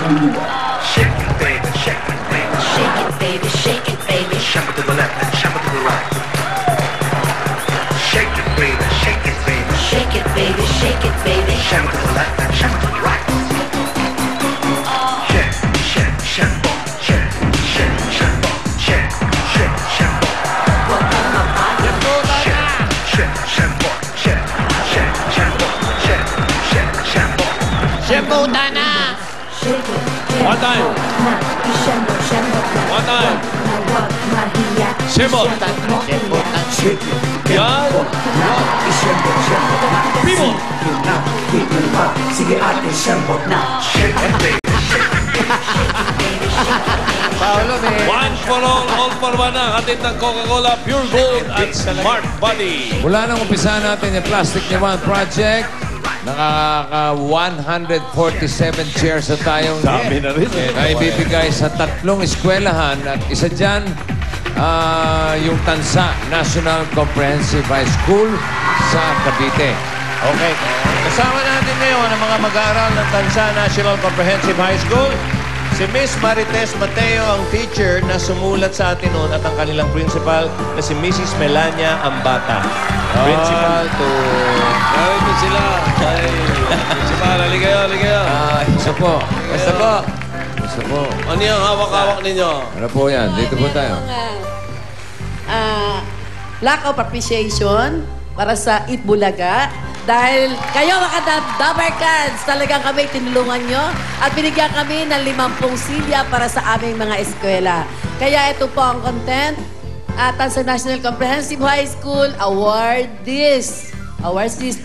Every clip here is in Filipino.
Shake it, baby, shake it, baby. Shake it, baby, shake it, baby. Shuffle to the left and shuffle to the right. Shake it, baby, shake it, baby. Shake it, baby, shake it, baby. Shuffle to the left and shuffle to the right. Shake, shake, shuffle, shake, shake, shuffle, shake, shake, shuffle. Shake, shuffle, shake, shake, shuffle, shake, shake, shuffle. Shembutana! One time. One time. Shembut. Yan. Pibot. Sige ate, shembut na. Shake it, baby. Paolo, one for all for one na. Hatid ng Coca-Cola, Pure Gold at Smart Body. Mula nang umpisa natin yung Plastic ni One Project, nakaka 147 chairs na tayong Dami na rin. na ibibigay sa 3 eskwelahan at isa dyan yung Tansa National Comprehensive High School sa Cavite. Okay. Kasama natin ngayon ang mga mag-aaral ng Tansa National Comprehensive High School. Si Miss Marites Mateo ang teacher na sumulat sa atin noon at ang kanilang principal na si Mrs. Melania Ambata. Principal to... Narito sila. Ay, principal, haligayo, haligayo. Isa po. Basta po. Isa po. Ano yung hawak-hawak ninyo? Ano po yan? Dito po tayo. Lack of appreciation para sa Itbulaga. Dahil kayo mga Dabber Cats, talagang kami tinulungan nyo at binigyan kami ng 50 silya para sa aming mga eskwela. Kaya ito po ang content at sa National Comprehensive High School awards this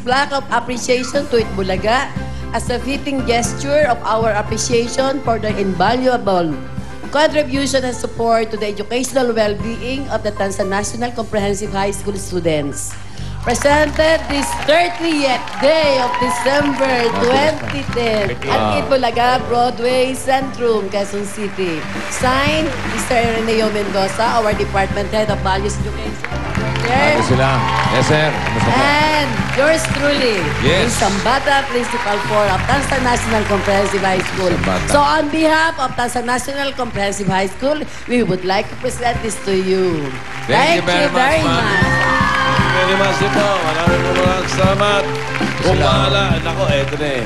plaque of appreciation to Itbulaga as a fitting gesture of our appreciation for their invaluable contribution and support to the educational well-being of the Tansa National Comprehensive High School students. Presented this 30th day of December 2010 at Itbulaga, Broadway, Centrum, Quezon City. Signed, Mr. Reneo Mendoza, our Department Head of Values Education. Ano sila? Yes, sir. Kamusta po? And yours truly, Yes. Miss Sambata, Principal 4 of Tansa National Comprehensive High School. Sambata. So on behalf of Tansa National Comprehensive High School, we would like to present this to you. Thank you very much, ma'am. Very much din po. Maraming salamat. Kung maalala, nako, eto na eh.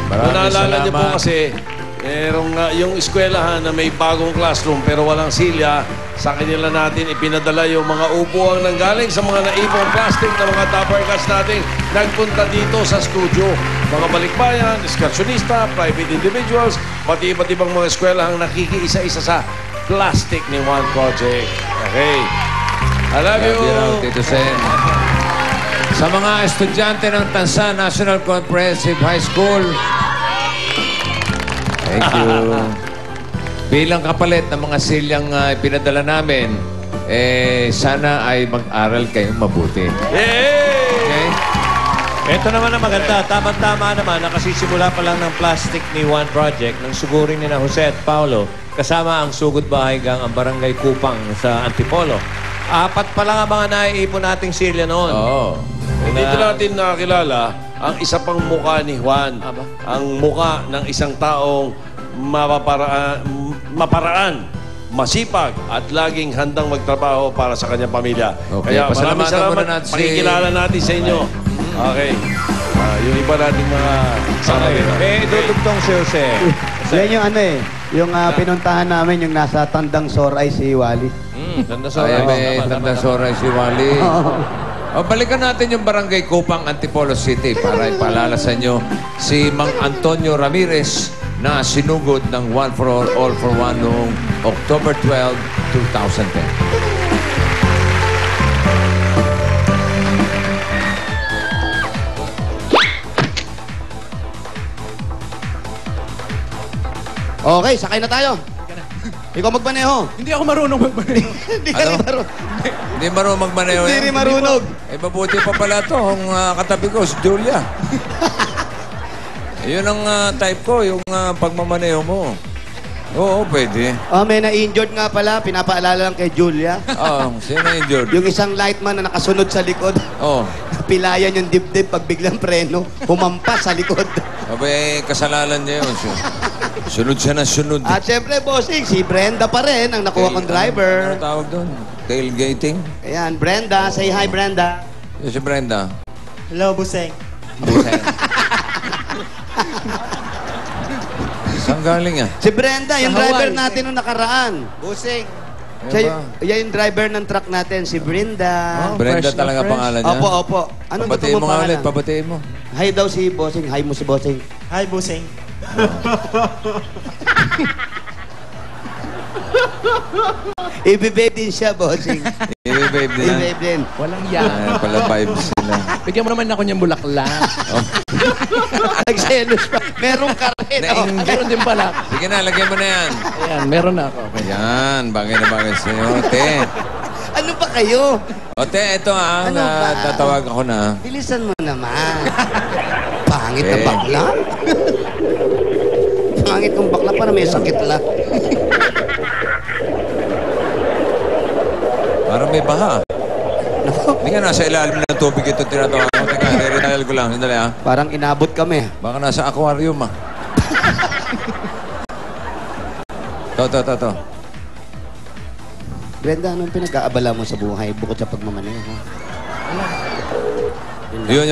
Kung naalala niyo po kasi, yung eskwelahan na may bagong classroom pero walang silya, sa kanila natin ipinadala yung mga upuang nanggaling sa mga naipong plastic na mga Dabber Cats natin nagpunta dito sa studio. Mga balikbayan, eskarsyonista, private individuals, pati iba't ibang mga eskwelahang nakikiisa-isa sa plastic ni One Project. Okay. I love you. Tito Sen. Sa mga estudyante ng Tansa National Comprehensive High School, thank you. Bilang kapalit ng mga silyang pinadala namin, sana ay mag-aral kayong mabuti. Yay! Okay? Ito naman ang maganda. Tama-tama naman, nakasisimula pa lang ng plastic ni One Project ng sugurin ni na Jose at Paolo kasama ang Sugod Bahigang ang Barangay Kupang sa Antipolo. 4 pa lang ang mga naiipon nating silya noon. Oo. Dito natin nakakilala ang isa pang mukha ni Juan. Ang mukha ng isang taong maparaan, masipag, at laging handang magtrabaho para sa kanyang pamilya. Okay, Kaya maraming pasalamatan salamat. muna natin si- Pakikilala natin sa inyo. Okay. Yung iba nating mga sanay. Dudugtong si Jose. Yan yung yung pinuntahan namin, yung nasa Tandang Soray si Wally. Ganda sa Ay, may tandang soray si Wally. Balikan natin yung Barangay Kupang, Antipolo City para ipaalala sa inyo si Mang Antonio Ramirez na sinugod ng One for All for One noong October 12, 2010. Okay, sakay na tayo. Ikaw magmaneho. Hindi ako marunong magmaneho. Hindi ka rin marunong. Hindi marunong magmaneho Hindi yan. rin marunong. Mabuti pa pala to. Kung katabi ko, si Julia. Yun ang type ko, yung pagmamaneho mo. Oo, pwede. May na-injured nga pala. Pinapaalala lang kay Julia. Oo, sino injured? Yung isang lightman na nakasunod sa likod. Oo. Pilayan yung dibdib pag biglang preno. Humampas sa likod. Abay, kasalanan niya yun. Sunod siya na sunod. At syempre, bossing, si Brenda pa rin ang nakuha kong driver. Ano tawag doon? Tailgating? Ayan, Brenda. Say hi, Brenda. Yung si Brenda. Hello, Buseng. Saan galing ah? Si Brenda, yung Sa driver Hawaii. natin nung nakaraan. Busing. Siya, yan yung driver ng truck natin, si Brenda. Brenda talaga pangalan niya? Opo, opo. Anong Pabatiin totoo mo nga ulit, pangalan? pabatiin mo. Hi daw si Bossing. Hi mo si Bossing. Hi, Buseng. Ibe-babe din siya, Bossing. I-babe din. Ibe-babe din. Walang yan. Ayan pala vibes sila. Bigyan mo naman ako niyang bulaklak. Nagselos pa. Meron ka rin. Oh. Meron din pala. Sige na, lagyan mo na yan. Ayan, meron na ako. Yan, bagay na bagay sa'yo. Te. Ano ba kayo? O, te, ito ah. Ano ba? Tatawag ako na. Bilisan mo naman. Pangit na Eh. bakla. Pangit ng bakla para may sakit lang. Parang may baha. Hindi nga nasa ilalim ng tubig ito tinatawag ko. Teka, re-redial ko lang. Sandali ah. Parang inabot kami. Baka nasa aquarium ah. To. Brenda, anong pinag-aabala mo sa buhay bukod sa pagmamaneho? Yun.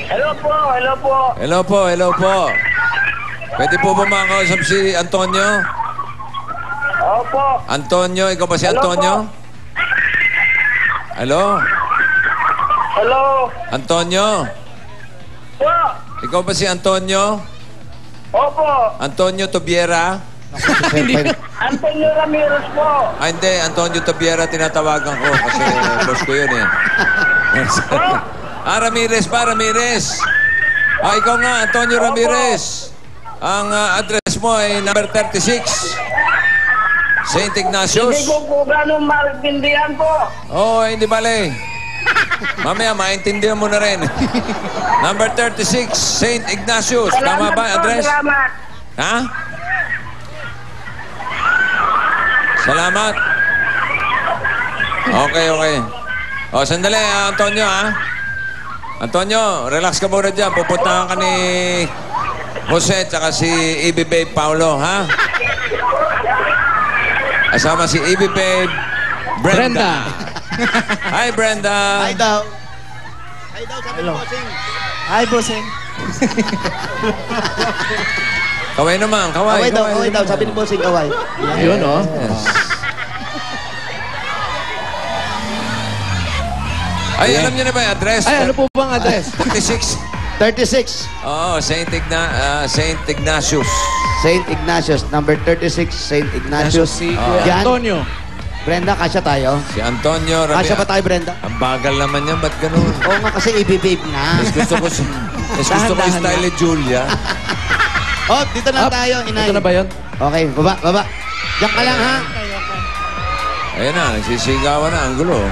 Hello po. Hello po. Pwede po ba makakausap si Antonio? Opo. Antonio, ikaw ba si Hello Antonio? Hello? Hello. Antonio? Po. Ikaw ba si Antonio? Opo. Antonio Tobiera? Antonio Ramirez po. Ah, hindi. Antonio Tobiera tinatawagan ko kasi boss ko yun eh. Ramirez pa, Ramirez. Ikaw nga, Antonio Ramirez. Ang address mo ay number 36. St. Hindi Ignatius. ko po gano'ng maintindihan po. Hindi bale. Mamaya, maintindihan mo na rin. Number 36, St. Ignatius. Tama ba ang address? Salamat. Ha? Salamat. Okay. Sandali, Antonio, ha? Antonio, relax ka muna dyan. Pupuntahan ka ni Jose at si Ibi Babe Paulo, ha? Asama si Ibi Babe Brenda. Hi, Brenda. Hi daw. Hi daw, sabi ni Bossing. Hi, Buseng. Kaway naman, Kaway daw, sabi ni Bossing, kaway. Yun, oh. Yes. Ay, alam niyo na ba yung address? Ay, ano po bang address? 36. 36. Oo, St. Ignatius. St. Ignatius, number 36, St. Ignatius. Si Yan. Antonio. Brenda, kasya tayo. Si Antonio Ramirez. Kasya ba tayo, Brenda? Ang bagal naman yan, ba't ganun? Oo nga, kasi ibe-babe na. Mas gusto ko yung style ni Julia. Oh, dito na tayo, inay. Ito na ba yun? Okay, baba. Diyan ka lang, ha? Ayun na, nagsisigawan na, ang gulo.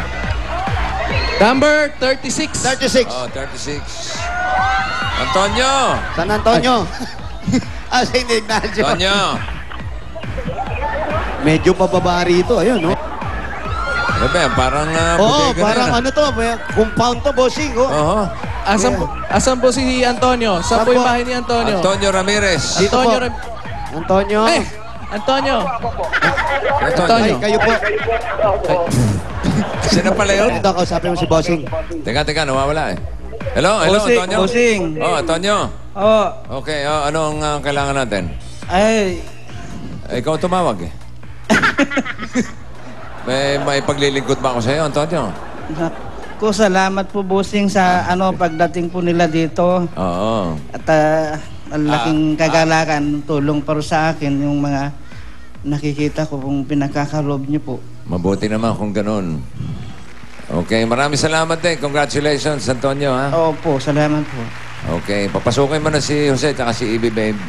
Number 36. 36. Oh, 36. Antonio! San Antonio? St. Ignacio. Antonio! Medyo pababa rito, ayun, no? Ano ba yan? Parang Oo, bodega parang na yan, ano to, may compound to, bossing, oh. Oo. Asan po si Antonio? Saan po yung bahay ni Antonio? Antonio Ramirez. Dito po. Antonio. Antonio. Antonio. Ay, kayo po. Sino pala yun? Ito, kausapin mo si bossing. Teka, nawawala eh. Hello, Antonio? Buseng. Oh, Antonio. Oo. Okay, ano ang kailangan natin? Ay, Ikaw tumawag eh. may paglilingkod ba ako sa iyo, Antonio? naku, salamat po, Buseng, sa pagdating po nila dito. Oo. At ang laking kagalakan, tulong para sa akin yung mga nakikita ko pong pinakakalob niyo po. Mabuti naman kung ganun. Okay, maraming salamat din. Congratulations, Antonio, ha? Opo, salamat po. Okay, papasukin mo na si Jose at si Ibi Babe.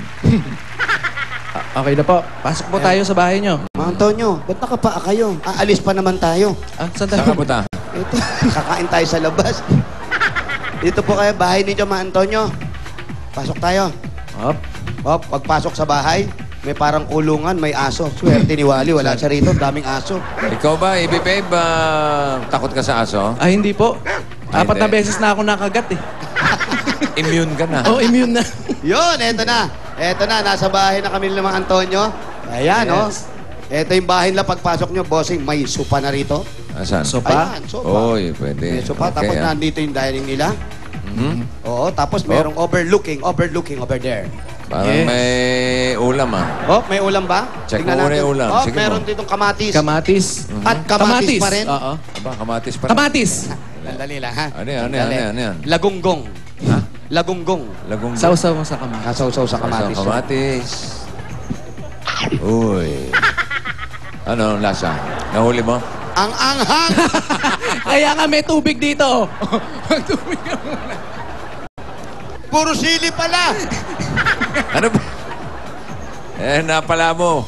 Okay na po. Pasok po tayo sa bahay nyo. Mga Antonio, ba't nakapaa kayo? Aalis pa naman tayo. Saan Saan ka punta? Ito, kakain tayo sa labas. Dito po kayo, bahay ninyo, mga Antonio. Pasok tayo. Hop, pagpasok sa bahay, may parang kulungan, may aso. Swerte ni Wally, wala siya rito, daming aso. Ikaw ba, Ibi Babe, takot ka sa aso? Ay, hindi po. Ay, 4 na hindi. beses na ako nakagat eh. Immune ka na. Oh, immune na. Yun, eto na. Eto na, nasa bahay na kami ng mga Antonio. Ayan, oh. Eto yung bahay nila pagpasok nyo, bossing. May sopa na rito. Asan? Ayan, sopa. Oy, pwede. May sopa, Okay, tapos ah. nandito yung dining nila. Oo, tapos merong overlooking over there. Parang may ulam ah. Oh, may ulam ba? Check Tingnan mo muna natin. yung ulam. Oh, Sige meron mo. ditong kamatis. Kamatis. At kamatis pa rin. Oo. Aba, kamatis pa rin. Kamatis. Dali lang, ha? Ano yan, ano yan, Dali. ano yan, ano yan? Lagunggong. Ha? Lagunggong. Lagong. Sausaw mo sa kamatis. Kasaw-saw sa kamatis. Sa kamatis. Uy. Ano ang lasa? Nahuli mo? Ang anghang! Kaya nga may tubig dito. Tubig ka muna. Puro sili pala! Ano ba? Napala mo.